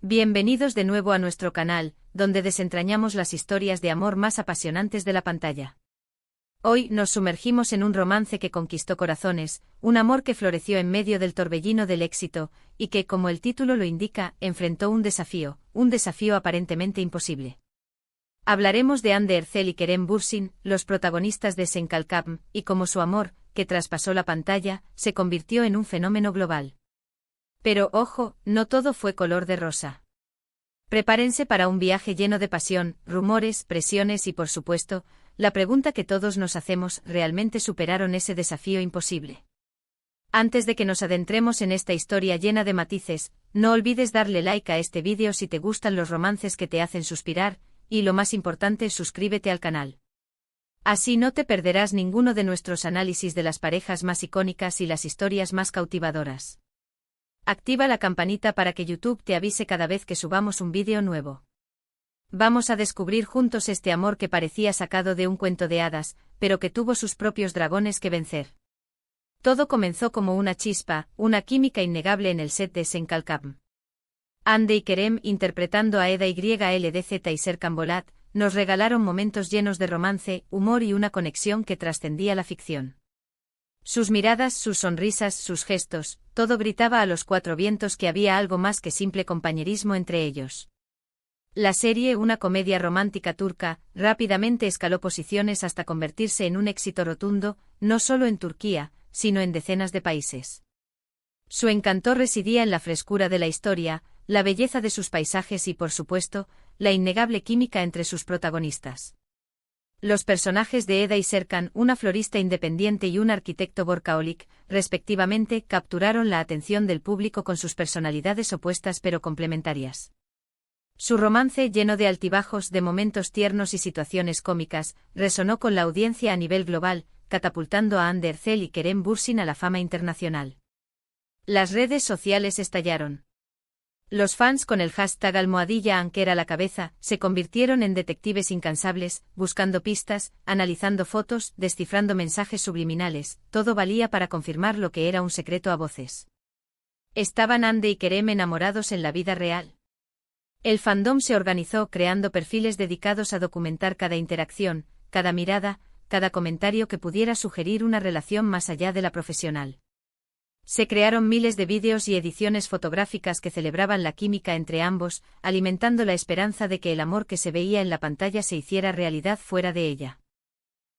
Bienvenidos de nuevo a nuestro canal, donde desentrañamos las historias de amor más apasionantes de la pantalla. Hoy nos sumergimos en un romance que conquistó corazones, un amor que floreció en medio del torbellino del éxito, y que, como el título lo indica, enfrentó un desafío aparentemente imposible. Hablaremos de Hande Erçel y Kerem Bürsin, los protagonistas de Sen Kalkam, y cómo su amor, que traspasó la pantalla, se convirtió en un fenómeno global. Pero, ojo, no todo fue color de rosa. Prepárense para un viaje lleno de pasión, rumores, presiones y, por supuesto, la pregunta que todos nos hacemos: ¿realmente superaron ese desafío imposible? Antes de que nos adentremos en esta historia llena de matices, no olvides darle like a este vídeo si te gustan los romances que te hacen suspirar, y lo más importante, suscríbete al canal. Así no te perderás ninguno de nuestros análisis de las parejas más icónicas y las historias más cautivadoras. Activa la campanita para que YouTube te avise cada vez que subamos un vídeo nuevo. Vamos a descubrir juntos este amor que parecía sacado de un cuento de hadas, pero que tuvo sus propios dragones que vencer. Todo comenzó como una chispa, una química innegable en el set de Sen Kalkam. Hande y Kerem, interpretando a Eda YLDZ y Serkan Bolat, nos regalaron momentos llenos de romance, humor y una conexión que trascendía la ficción. Sus miradas, sus sonrisas, sus gestos, todo gritaba a los cuatro vientos que había algo más que simple compañerismo entre ellos. La serie, una comedia romántica turca, rápidamente escaló posiciones hasta convertirse en un éxito rotundo, no solo en Turquía, sino en decenas de países. Su encanto residía en la frescura de la historia, la belleza de sus paisajes y, por supuesto, la innegable química entre sus protagonistas. Los personajes de Eda y Serkan, una florista independiente y un arquitecto workaholic, respectivamente, capturaron la atención del público con sus personalidades opuestas pero complementarias. Su romance, lleno de altibajos, de momentos tiernos y situaciones cómicas, resonó con la audiencia a nivel global, catapultando a Hande Erçel y Kerem Bürsin a la fama internacional. Las redes sociales estallaron. Los fans, con el hashtag #Anker a la cabeza, se convirtieron en detectives incansables, buscando pistas, analizando fotos, descifrando mensajes subliminales. Todo valía para confirmar lo que era un secreto a voces. ¿Estaban Hande y Kerem enamorados en la vida real? El fandom se organizó creando perfiles dedicados a documentar cada interacción, cada mirada, cada comentario que pudiera sugerir una relación más allá de la profesional. Se crearon miles de vídeos y ediciones fotográficas que celebraban la química entre ambos, alimentando la esperanza de que el amor que se veía en la pantalla se hiciera realidad fuera de ella.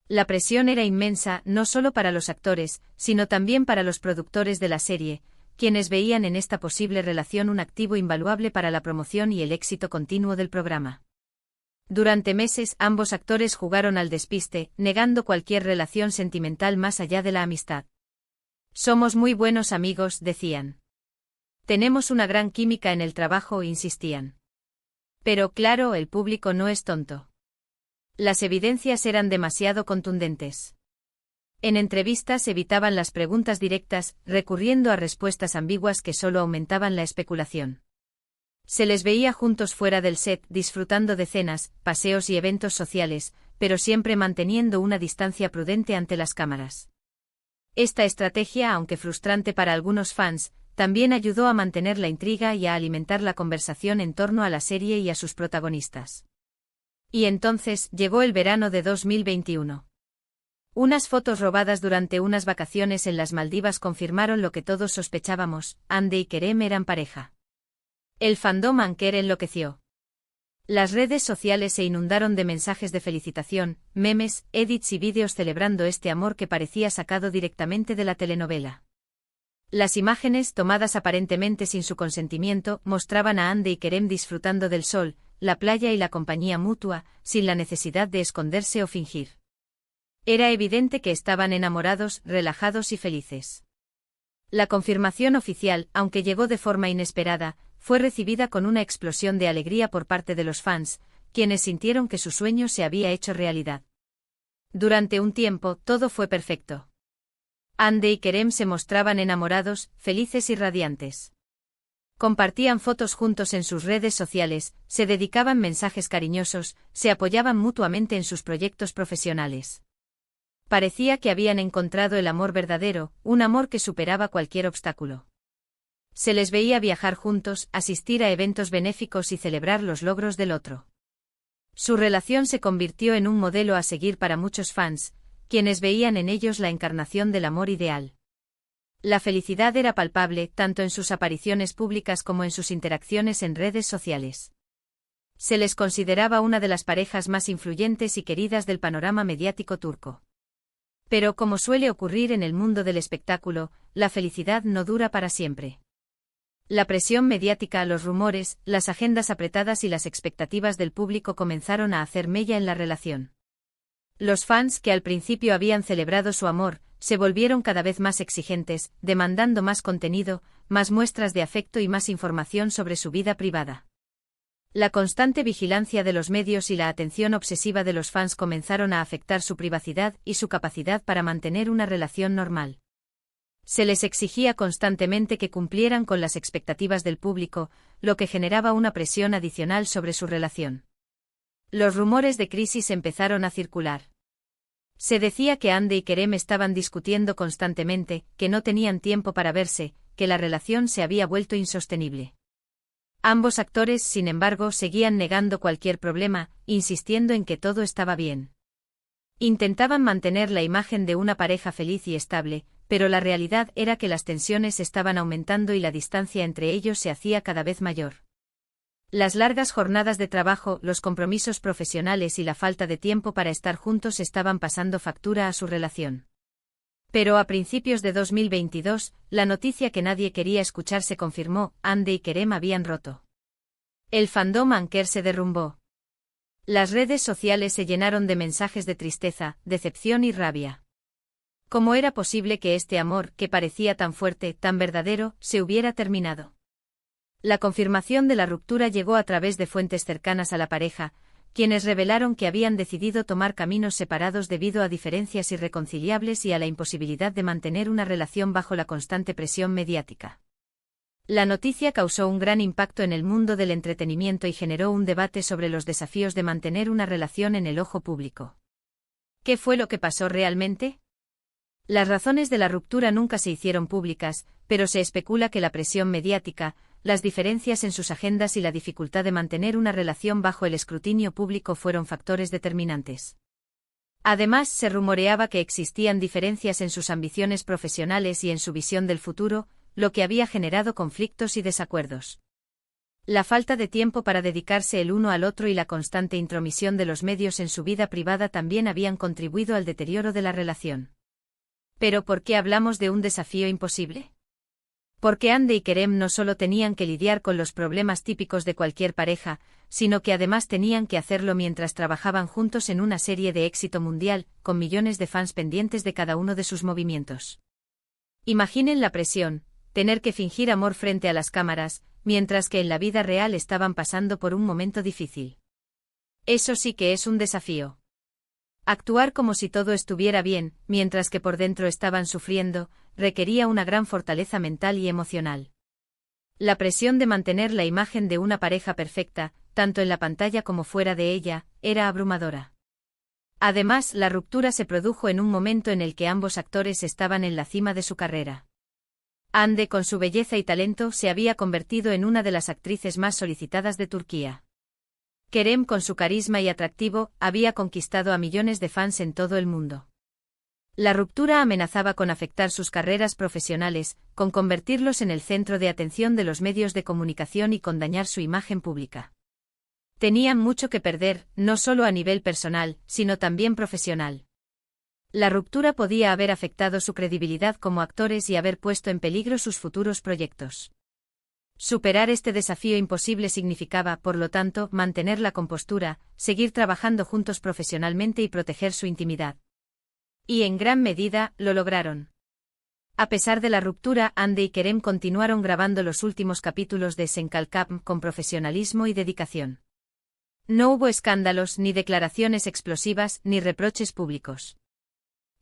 La presión era inmensa, no solo para los actores, sino también para los productores de la serie, quienes veían en esta posible relación un activo invaluable para la promoción y el éxito continuo del programa. Durante meses, ambos actores jugaron al despiste, negando cualquier relación sentimental más allá de la amistad. «Somos muy buenos amigos», decían. «Tenemos una gran química en el trabajo», insistían. Pero claro, el público no es tonto. Las evidencias eran demasiado contundentes. En entrevistas evitaban las preguntas directas, recurriendo a respuestas ambiguas que solo aumentaban la especulación. Se les veía juntos fuera del set, disfrutando de cenas, paseos y eventos sociales, pero siempre manteniendo una distancia prudente ante las cámaras. Esta estrategia, aunque frustrante para algunos fans, también ayudó a mantener la intriga y a alimentar la conversación en torno a la serie y a sus protagonistas. Y entonces llegó el verano de 2021. Unas fotos robadas durante unas vacaciones en las Maldivas confirmaron lo que todos sospechábamos: Hande y Kerem eran pareja. El fandom Anker enloqueció. Las redes sociales se inundaron de mensajes de felicitación, memes, edits y vídeos celebrando este amor que parecía sacado directamente de la telenovela. Las imágenes, tomadas aparentemente sin su consentimiento, mostraban a Hande y Kerem disfrutando del sol, la playa y la compañía mutua, sin la necesidad de esconderse o fingir. Era evidente que estaban enamorados, relajados y felices. La confirmación oficial, aunque llegó de forma inesperada, fue recibida con una explosión de alegría por parte de los fans, quienes sintieron que su sueño se había hecho realidad. Durante un tiempo, todo fue perfecto. Hande y Kerem se mostraban enamorados, felices y radiantes. Compartían fotos juntos en sus redes sociales, se dedicaban mensajes cariñosos, se apoyaban mutuamente en sus proyectos profesionales. Parecía que habían encontrado el amor verdadero, un amor que superaba cualquier obstáculo. Se les veía viajar juntos, asistir a eventos benéficos y celebrar los logros del otro. Su relación se convirtió en un modelo a seguir para muchos fans, quienes veían en ellos la encarnación del amor ideal. La felicidad era palpable tanto en sus apariciones públicas como en sus interacciones en redes sociales. Se les consideraba una de las parejas más influyentes y queridas del panorama mediático turco. Pero como suele ocurrir en el mundo del espectáculo, la felicidad no dura para siempre. La presión mediática, los rumores, las agendas apretadas y las expectativas del público comenzaron a hacer mella en la relación. Los fans, que al principio habían celebrado su amor, se volvieron cada vez más exigentes, demandando más contenido, más muestras de afecto y más información sobre su vida privada. La constante vigilancia de los medios y la atención obsesiva de los fans comenzaron a afectar su privacidad y su capacidad para mantener una relación normal. Se les exigía constantemente que cumplieran con las expectativas del público, lo que generaba una presión adicional sobre su relación. Los rumores de crisis empezaron a circular. Se decía que Hande y Kerem estaban discutiendo constantemente, que no tenían tiempo para verse, que la relación se había vuelto insostenible. Ambos actores, sin embargo, seguían negando cualquier problema, insistiendo en que todo estaba bien. Intentaban mantener la imagen de una pareja feliz y estable, pero la realidad era que las tensiones estaban aumentando y la distancia entre ellos se hacía cada vez mayor. Las largas jornadas de trabajo, los compromisos profesionales y la falta de tiempo para estar juntos estaban pasando factura a su relación. Pero a principios de 2022, la noticia que nadie quería escuchar se confirmó: Hande y Kerem habían roto. El fandom Anker se derrumbó. Las redes sociales se llenaron de mensajes de tristeza, decepción y rabia. ¿Cómo era posible que este amor, que parecía tan fuerte, tan verdadero, se hubiera terminado? La confirmación de la ruptura llegó a través de fuentes cercanas a la pareja, quienes revelaron que habían decidido tomar caminos separados debido a diferencias irreconciliables y a la imposibilidad de mantener una relación bajo la constante presión mediática. La noticia causó un gran impacto en el mundo del entretenimiento y generó un debate sobre los desafíos de mantener una relación en el ojo público. ¿Qué fue lo que pasó realmente? Las razones de la ruptura nunca se hicieron públicas, pero se especula que la presión mediática, las diferencias en sus agendas y la dificultad de mantener una relación bajo el escrutinio público fueron factores determinantes. Además, se rumoreaba que existían diferencias en sus ambiciones profesionales y en su visión del futuro, lo que había generado conflictos y desacuerdos. La falta de tiempo para dedicarse el uno al otro y la constante intromisión de los medios en su vida privada también habían contribuido al deterioro de la relación. ¿Pero por qué hablamos de un desafío imposible? Porque Hande y Kerem no solo tenían que lidiar con los problemas típicos de cualquier pareja, sino que además tenían que hacerlo mientras trabajaban juntos en una serie de éxito mundial, con millones de fans pendientes de cada uno de sus movimientos. Imaginen la presión, tener que fingir amor frente a las cámaras, mientras que en la vida real estaban pasando por un momento difícil. Eso sí que es un desafío. Actuar como si todo estuviera bien, mientras que por dentro estaban sufriendo, requería una gran fortaleza mental y emocional. La presión de mantener la imagen de una pareja perfecta, tanto en la pantalla como fuera de ella, era abrumadora. Además, la ruptura se produjo en un momento en el que ambos actores estaban en la cima de su carrera. Hande, con su belleza y talento, se había convertido en una de las actrices más solicitadas de Turquía. Kerem, con su carisma y atractivo, había conquistado a millones de fans en todo el mundo. La ruptura amenazaba con afectar sus carreras profesionales, con convertirlos en el centro de atención de los medios de comunicación y con dañar su imagen pública. Tenían mucho que perder, no solo a nivel personal, sino también profesional. La ruptura podía haber afectado su credibilidad como actores y haber puesto en peligro sus futuros proyectos. Superar este desafío imposible significaba, por lo tanto, mantener la compostura, seguir trabajando juntos profesionalmente y proteger su intimidad. Y en gran medida, lo lograron. A pesar de la ruptura, Hande y Kerem continuaron grabando los últimos capítulos de Senkalkam con profesionalismo y dedicación. No hubo escándalos, ni declaraciones explosivas, ni reproches públicos.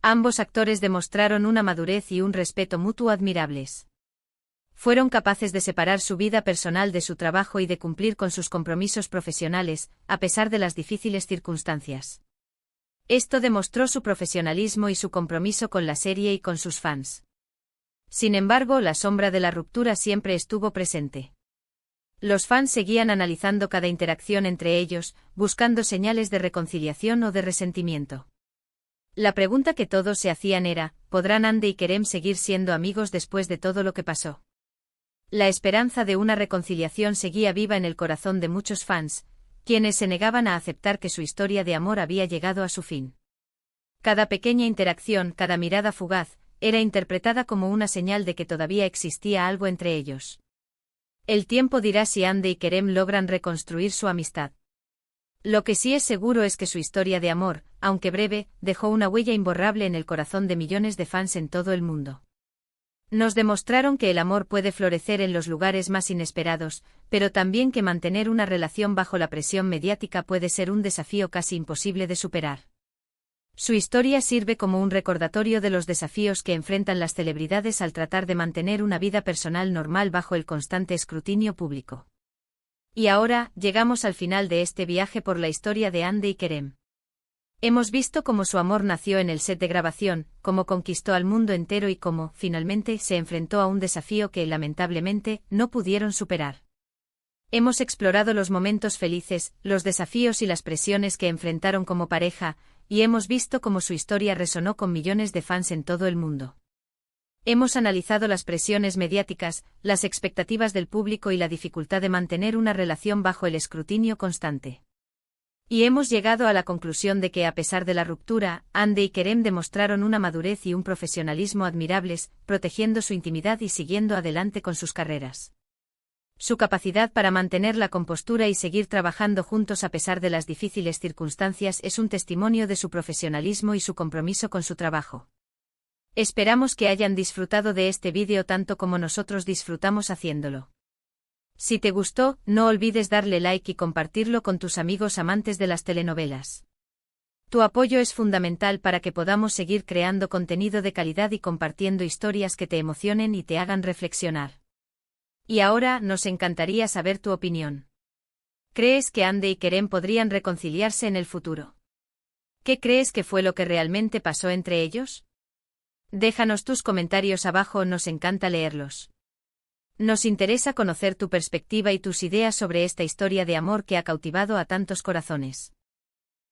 Ambos actores demostraron una madurez y un respeto mutuo admirables. Fueron capaces de separar su vida personal de su trabajo y de cumplir con sus compromisos profesionales, a pesar de las difíciles circunstancias. Esto demostró su profesionalismo y su compromiso con la serie y con sus fans. Sin embargo, la sombra de la ruptura siempre estuvo presente. Los fans seguían analizando cada interacción entre ellos, buscando señales de reconciliación o de resentimiento. La pregunta que todos se hacían era, ¿podrán Ande y Kerem seguir siendo amigos después de todo lo que pasó? La esperanza de una reconciliación seguía viva en el corazón de muchos fans, quienes se negaban a aceptar que su historia de amor había llegado a su fin. Cada pequeña interacción, cada mirada fugaz, era interpretada como una señal de que todavía existía algo entre ellos. El tiempo dirá si Ande y Kerem logran reconstruir su amistad. Lo que sí es seguro es que su historia de amor, aunque breve, dejó una huella imborrable en el corazón de millones de fans en todo el mundo. Nos demostraron que el amor puede florecer en los lugares más inesperados, pero también que mantener una relación bajo la presión mediática puede ser un desafío casi imposible de superar. Su historia sirve como un recordatorio de los desafíos que enfrentan las celebridades al tratar de mantener una vida personal normal bajo el constante escrutinio público. Y ahora, llegamos al final de este viaje por la historia de Ande y Kerem. Hemos visto cómo su amor nació en el set de grabación, cómo conquistó al mundo entero y cómo, finalmente, se enfrentó a un desafío que, lamentablemente, no pudieron superar. Hemos explorado los momentos felices, los desafíos y las presiones que enfrentaron como pareja, y hemos visto cómo su historia resonó con millones de fans en todo el mundo. Hemos analizado las presiones mediáticas, las expectativas del público y la dificultad de mantener una relación bajo el escrutinio constante. Y hemos llegado a la conclusión de que a pesar de la ruptura, Ande y Kerem demostraron una madurez y un profesionalismo admirables, protegiendo su intimidad y siguiendo adelante con sus carreras. Su capacidad para mantener la compostura y seguir trabajando juntos a pesar de las difíciles circunstancias es un testimonio de su profesionalismo y su compromiso con su trabajo. Esperamos que hayan disfrutado de este vídeo tanto como nosotros disfrutamos haciéndolo. Si te gustó, no olvides darle like y compartirlo con tus amigos amantes de las telenovelas. Tu apoyo es fundamental para que podamos seguir creando contenido de calidad y compartiendo historias que te emocionen y te hagan reflexionar. Y ahora, nos encantaría saber tu opinión. ¿Crees que Ande y Kerem podrían reconciliarse en el futuro? ¿Qué crees que fue lo que realmente pasó entre ellos? Déjanos tus comentarios abajo, nos encanta leerlos. Nos interesa conocer tu perspectiva y tus ideas sobre esta historia de amor que ha cautivado a tantos corazones.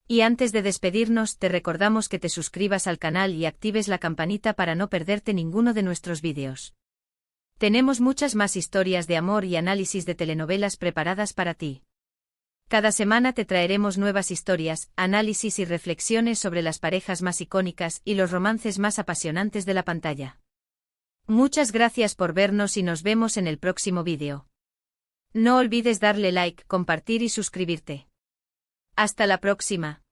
Y antes de despedirnos, te recordamos que te suscribas al canal y actives la campanita para no perderte ninguno de nuestros vídeos. Tenemos muchas más historias de amor y análisis de telenovelas preparadas para ti. Cada semana te traeremos nuevas historias, análisis y reflexiones sobre las parejas más icónicas y los romances más apasionantes de la pantalla. Muchas gracias por vernos y nos vemos en el próximo vídeo. No olvides darle like, compartir y suscribirte. Hasta la próxima.